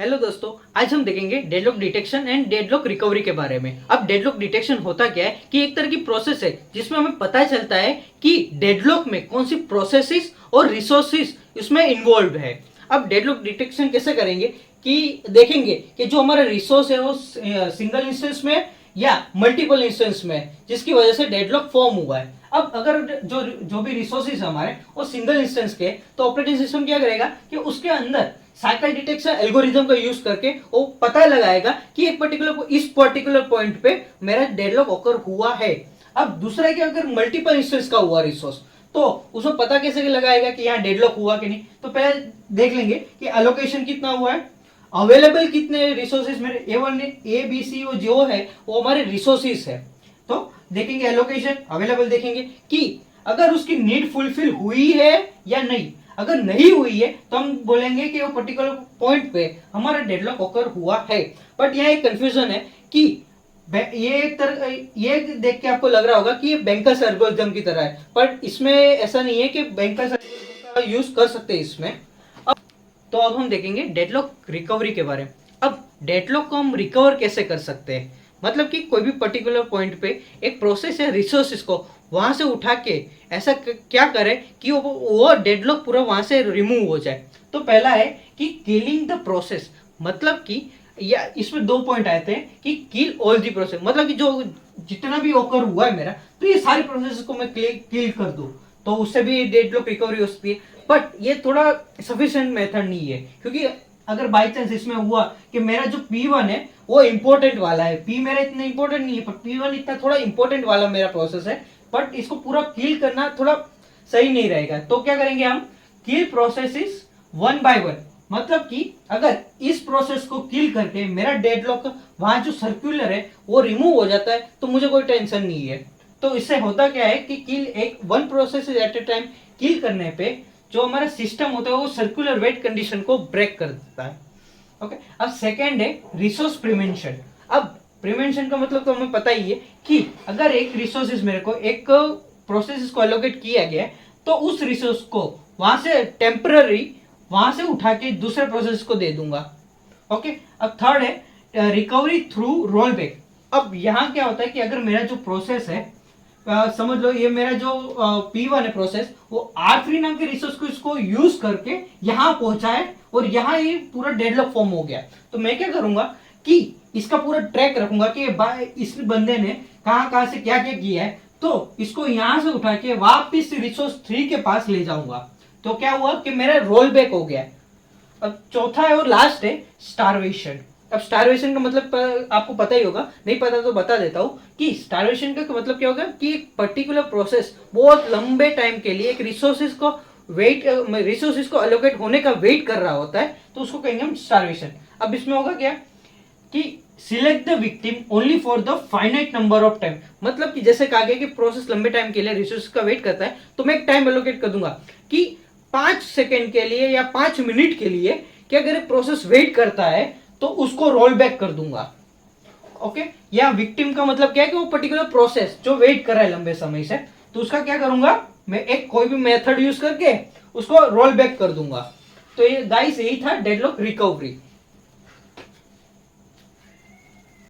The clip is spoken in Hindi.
हेलो दोस्तों, आज हम देखेंगे deadlock detection and deadlock recovery के बारे में। अब डेडलॉक डिटेक्शन होता क्या है कि एक तरह की प्रोसेस है जिसमें हमें पता चलता है कि डेडलॉक में कौन सी प्रोसेसेस और रिसोर्सेस इसमें इन्वॉल्व है। अब डेडलॉक डिटेक्शन कैसे करेंगे कि देखेंगे कि जो हमारा रिसोर्स है वो सिंगल इंस्टेंस में या मल्टीपल इंस्टेंस में जिसकी वजह से डेडलॉक फॉर्म हुआ है। अब अगर जो जो भी रिसोर्सेज हमारे वो सिंगल इंस्टेंस के, तो ऑपरेटिंग सिस्टम क्या करेगा कि उसके अंदर साइकिल डिटेक्शन एल्गोरिथम का यूज करके वो पता लगाएगा कि इस पर्टिकुलर पॉइंट पे मेरा डेडलॉक ऑकर हुआ है। अब दूसरा है कि अगर मल्टीपल इंस्टेंस का हुआ रिसोर्स, तो उसमें पता कैसे लगाएगा कि यहाँ डेडलॉक हुआ कि नहीं। तो पहले देख लेंगे कि एलोकेशन कितना हुआ है, अवेलेबल कितने रिसोर्सेज मेरे A1 A B C जो है वो हमारे रिसोर्सेज है। तो देखेंगे एलोकेशन, अवेलेबल देखेंगे कि अगर उसकी नीड फुलफिल हुई है या नहीं। अगर नहीं हुई है तो हम बोलेंगे कि वो पर्टिकुलर पॉइंट पे हमारा डेडलॉक ऑकर हुआ है। बट यहाँ एक कंफ्यूजन है कि ये देख के आपको लग रहा होगा कि ये बैंकर्स एल्गोरिथम की तरह है, पर इसमें ऐसा नहीं है कि बैंकर्स एल्गोरिथम का यूज कर सकते हैं इसमें। तो अब हम देखेंगे डेडलॉक रिकवरी के बारे में। अब डेडलॉक को हम रिकवर कैसे कर सकते हैं, मतलब कि कोई भी पर्टिकुलर पॉइंट पे एक प्रोसेस या रिसोर्सेस को वहां से उठा के ऐसा क्या करें कि वो डेडलॉक पूरा वहां से रिमूव हो जाए। तो पहला है कि किलिंग द प्रोसेस, मतलब कि या इसमें दो पॉइंट आए थे कि किल ऑल दी प्रोसेस, मतलब कि जो जितना भी ओकर हुआ है मेरा, तो ये सारी प्रोसेस को मैं किल कर दूं, तो उससे भी डेडलॉक रिकवरी हो सकती है। बट ये थोड़ा सफिशिएंट मेथड नहीं है, क्योंकि अगर बाई चांस इसमें हुआ कि मेरा जो P1 है वो इंपॉर्टेंट वाला है, P मेरा इतना इंपॉर्टेंट नहीं है पर P1 इतना थोड़ा इंपॉर्टेंट वाला मेरा प्रोसेस है, बट इसको पूरा किल करना थोड़ा सही नहीं रहेगा। तो क्या करेंगे हम, किल प्रोसेसेस वन बाय वन, मतलब कि अगर इस प्रोसेस को किल करके मेरा डेडलॉक वहां जो सर्कुलर है वो रिमूव हो जाता है तो मुझे कोई टेंशन नहीं है। तो इससे होता क्या है कि किल एक one process at A time किल करने पे जो हमारा सिस्टम होता है वो सर्कुलर वेट कंडीशन को ब्रेक कर देता है। ओके, अब सेकेंड है रिसोर्स प्रिवेंशन। अब प्रिवेंशन का मतलब तो हमें पता ही है कि अगर एक रिसोर्सेज मेरे को एक प्रोसेस को एलोकेट किया गया है तो उस रिसोर्स को वहां से टेम्पररी वहां से उठा के दूसरे प्रोसेस को दे दूंगा। ओके, अब थर्ड है रिकवरी थ्रू रोल बैक। अब यहाँ क्या होता है कि अगर मेरा जो प्रोसेस है समझ लो ये मेरा जो P1 है प्रोसेस, वो R3 नाम के रिसोर्स को इसको यूज करके यहाँ पहुंचा है और यहाँ ये पूरा डेडलॉक फॉर्म हो गया। तो मैं क्या करूंगा कि इसका पूरा ट्रैक रखूंगा कि इस बंदे ने कहाँ कहाँ से क्या क्या किया है, तो इसको यहाँ से उठा के वापिस रिसोर्स 3 के पास ले जाऊंगा। तो क्या हुआ कि मेरा रोल बैक हो गया। अब चौथा है और लास्ट है स्टारवेशन। अब स्टारवेशन का मतलब आपको पता ही होगा, नहीं पता तो बता देता हूँ कि स्टारवेशन का मतलब क्या होगा कि एक पर्टिकुलर प्रोसेस बहुत लंबे टाइम के लिए एक रिसोर्सेज को एलोकेट होने का वेट कर रहा होता है, तो उसको कहेंगे हम स्टारवेशन। अब इसमें होगा क्या कि select the victim only for the finite number of time, मतलब कि जैसे कहा गया कि प्रोसेस लंबे टाइम के लिए रिसोर्स का वेट करता है, तो मैं एक टाइम एलोकेट कर दूंगा कि 5 सेकेंड के लिए या 5 मिनट के लिए कि अगर प्रोसेस वेट करता है तो उसको रोल बैक कर दूंगा। ओके, या विक्टिम का मतलब क्या है कि वो पर्टिकुलर प्रोसेस जो वेट कर रहा है लंबे समय से, तो उसका क्या करूंगा मैं, एक कोई भी मेथड यूज करके उसको रोल बैक कर दूंगा। तो ये गाइस यही था डेडलॉक रिकवरी।